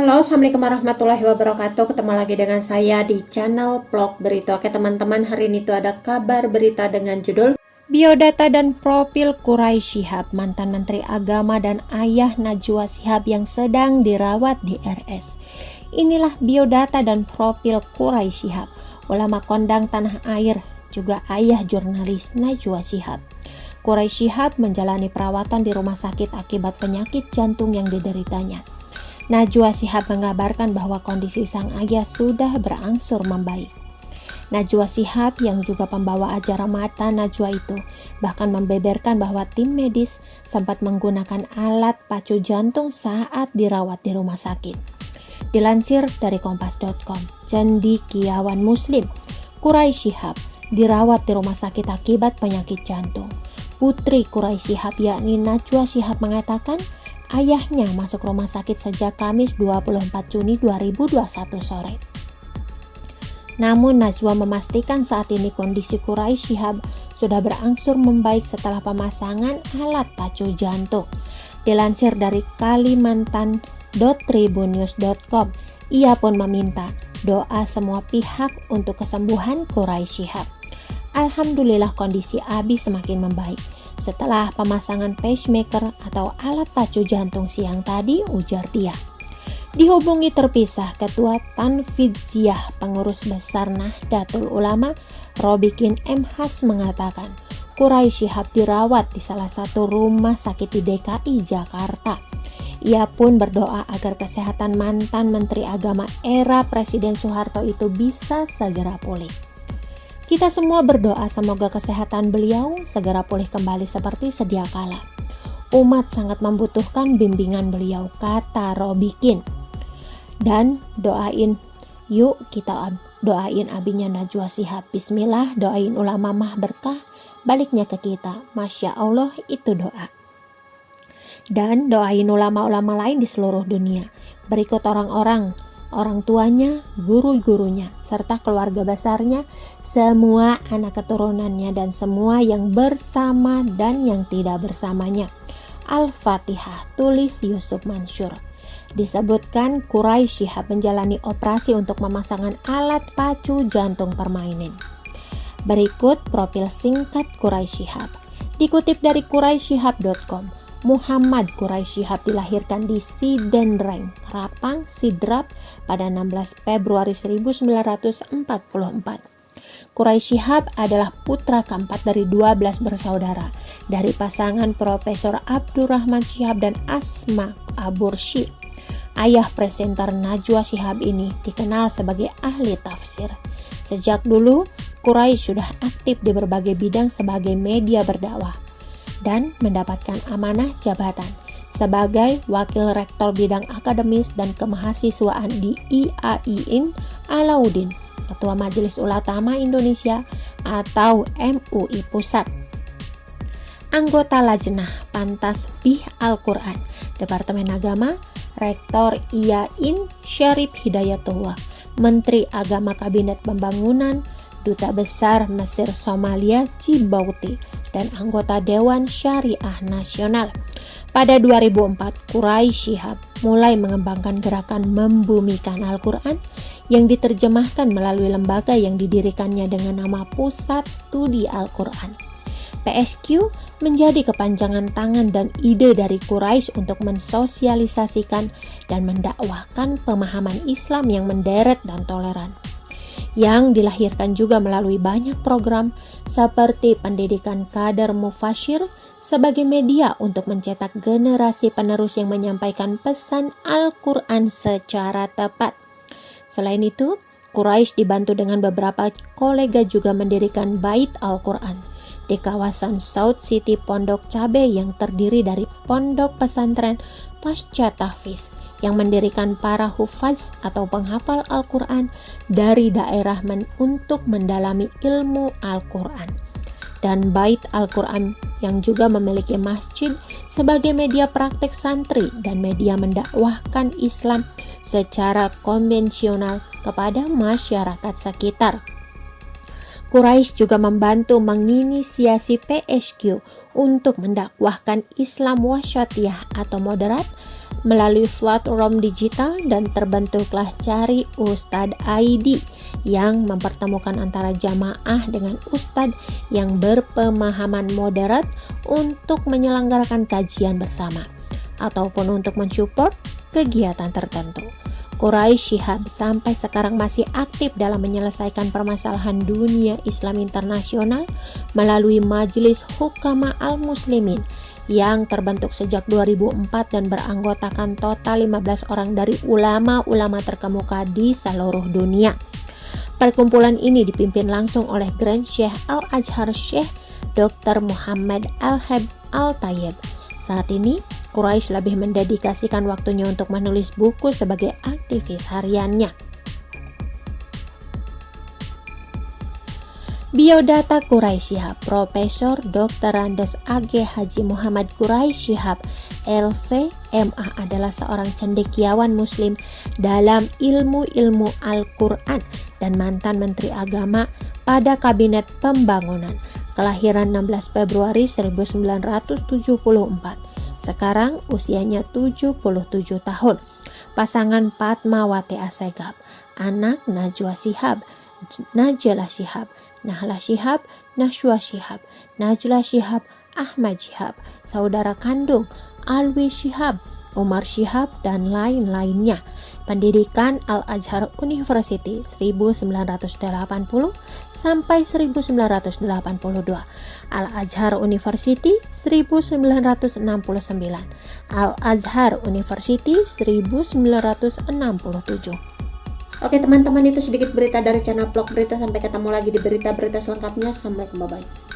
Halo, assalamualaikum warahmatullahi wabarakatuh. Ketemu lagi dengan saya di channel Vlog Berita. Oke teman-teman, hari ini tuh ada kabar berita dengan judul Biodata dan profil Quraisy Shihab, mantan Menteri Agama dan ayah Najwa Shihab yang sedang dirawat di RS. Inilah biodata dan profil Quraisy Shihab, ulama kondang tanah air, juga ayah jurnalis Najwa Shihab. Quraisy Shihab menjalani perawatan di rumah sakit akibat penyakit jantung yang dideritanya. Najwa Shihab mengabarkan bahwa kondisi sang ayah sudah berangsur membaik. Najwa Shihab yang juga pembawa acara mata Najwa itu bahkan membeberkan bahwa tim medis sempat menggunakan alat pacu jantung saat dirawat di rumah sakit. Dilansir dari kompas.com, cendekiawan muslim Quraisy Shihab dirawat di rumah sakit akibat penyakit jantung. Putri Quraisy Shihab yakni Najwa Shihab mengatakan ayahnya masuk rumah sakit sejak Kamis 24 Juni 2021 sore. Namun Najwa memastikan saat ini kondisi Quraisy Shihab sudah berangsur membaik setelah pemasangan alat pacu jantung. Dilansir dari kalimantan.tribunnews.com, ia pun meminta doa semua pihak untuk kesembuhan Quraisy Shihab. Alhamdulillah kondisi Abi semakin membaik setelah pemasangan pacemaker atau alat pacu jantung siang tadi, ujar dia. Dihubungi terpisah Ketua Tanfidziyah Pengurus Besar Nahdlatul Ulama Robikin M. Has mengatakan Quraisy Shihab dirawat di salah satu rumah sakit di DKI Jakarta. Ia pun berdoa agar kesehatan mantan Menteri Agama era Presiden Soeharto itu bisa segera pulih. Kita semua berdoa semoga kesehatan beliau segera pulih kembali seperti sedia kala. Umat sangat membutuhkan bimbingan beliau, kata Robikin. Dan kita doain abinya Najwa Shihab. Bismillah, doain ulama mah berkah, baliknya ke kita. Masya Allah, itu doa. Dan doain ulama-ulama lain di seluruh dunia. Berikut orang tuanya, guru-gurunya, serta keluarga besarnya, semua anak keturunannya dan semua yang bersama dan yang tidak bersamanya. Al-Fatihah, tulis Yusuf Mansur. Disebutkan Quraisy Shihab menjalani operasi untuk memasangkan alat pacu jantung permanen. Berikut profil singkat Quraisy Shihab. Dikutip dari quraisyshihab.com, Muhammad Quraisy Shihab dilahirkan di Sidenreng, Rapang, Sidrap pada 16 Februari 1944. Quraisy Shihab adalah putra keempat dari 12 bersaudara dari pasangan Profesor Abdurrahman Shihab dan Asma Aburshi. Ayah presenter Najwa Shihab ini dikenal sebagai ahli tafsir. Sejak dulu, Quraisy sudah aktif di berbagai bidang sebagai media berdakwah dan mendapatkan amanah jabatan sebagai wakil rektor bidang akademis dan kemahasiswaan di IAIN Alauddin, Ketua Majelis Ulama Indonesia atau MUI Pusat, anggota Lajnah Pantasbih Al-Quran, Departemen Agama, Rektor IAIN Syarif Hidayatullah, Menteri Agama Kabinet Pembangunan, Duta Besar Mesir Somalia Djibouti, dan anggota Dewan Syariah Nasional. Pada 2004, Quraisy Shihab mulai mengembangkan gerakan membumikan Al-Quran yang diterjemahkan melalui lembaga yang didirikannya dengan nama Pusat Studi Al-Quran. PSQ menjadi kepanjangan tangan dan ide dari Quraisy untuk mensosialisasikan dan mendakwahkan pemahaman Islam yang menderet dan toleran, yang dilahirkan juga melalui banyak program seperti pendidikan kader mufasyir sebagai media untuk mencetak generasi penerus yang menyampaikan pesan Al-Quran secara tepat. Selain itu, Quraisy dibantu dengan beberapa kolega juga mendirikan Bait Al-Quran di kawasan South City Pondok Cabe yang terdiri dari pondok pesantren pasca tahfiz yang mendirikan para hufaz atau penghafal Al-Quran dari daerah untuk mendalami ilmu Al-Quran, dan Bait Al-Quran yang juga memiliki masjid sebagai media praktek santri dan media mendakwahkan Islam secara konvensional kepada masyarakat sekitar. Quraisy juga membantu menginisiasi PSQ untuk mendakwahkan Islam wasyatiyah atau moderat melalui platform digital dan terbentuklah Cari Ustadz ID yang mempertemukan antara jamaah dengan ustadz yang berpemahaman moderat untuk menyelenggarakan kajian bersama ataupun untuk mensupport kegiatan tertentu. Quraisy Shihab sampai sekarang masih aktif dalam menyelesaikan permasalahan dunia Islam internasional melalui Majelis Hukama Al-Muslimin yang terbentuk sejak 2004 dan beranggotakan total 15 orang dari ulama-ulama terkemuka di seluruh dunia. Perkumpulan ini dipimpin langsung oleh Grand Syekh Al-Azhar Syekh Dr. Muhammad Al-Hab Al-Tayyib. Saat ini, Quraisy lebih mendedikasikan waktunya untuk menulis buku sebagai aktivis hariannya. Biodata Quraisy Shihab. Profesor Dr. Andes AG Haji Muhammad Quraisy Shihab LC.MA adalah seorang cendekiawan muslim dalam ilmu-ilmu Al-Quran dan mantan Menteri Agama pada Kabinet Pembangunan. Kelahiran 16 Februari 1974. Sekarang usianya 77 tahun. Pasangan Fatmawati Assegaf. Anak Najwa Shihab, Najlah Shihab, Nahlah Shihab, Nashwa Shihab, Najlah Shihab, Ahmad Shihab. Saudara kandung Alwi Shihab, Umar Shihab, dan lain-lainnya. Pendidikan Al-Azhar University 1980 sampai 1982. Al-Azhar University 1969. Al-Azhar University 1967. Oke teman-teman, itu sedikit berita dari channel Vlog Berita. Sampai ketemu lagi di berita-berita selengkapnya. Assalamualaikum, bye-bye.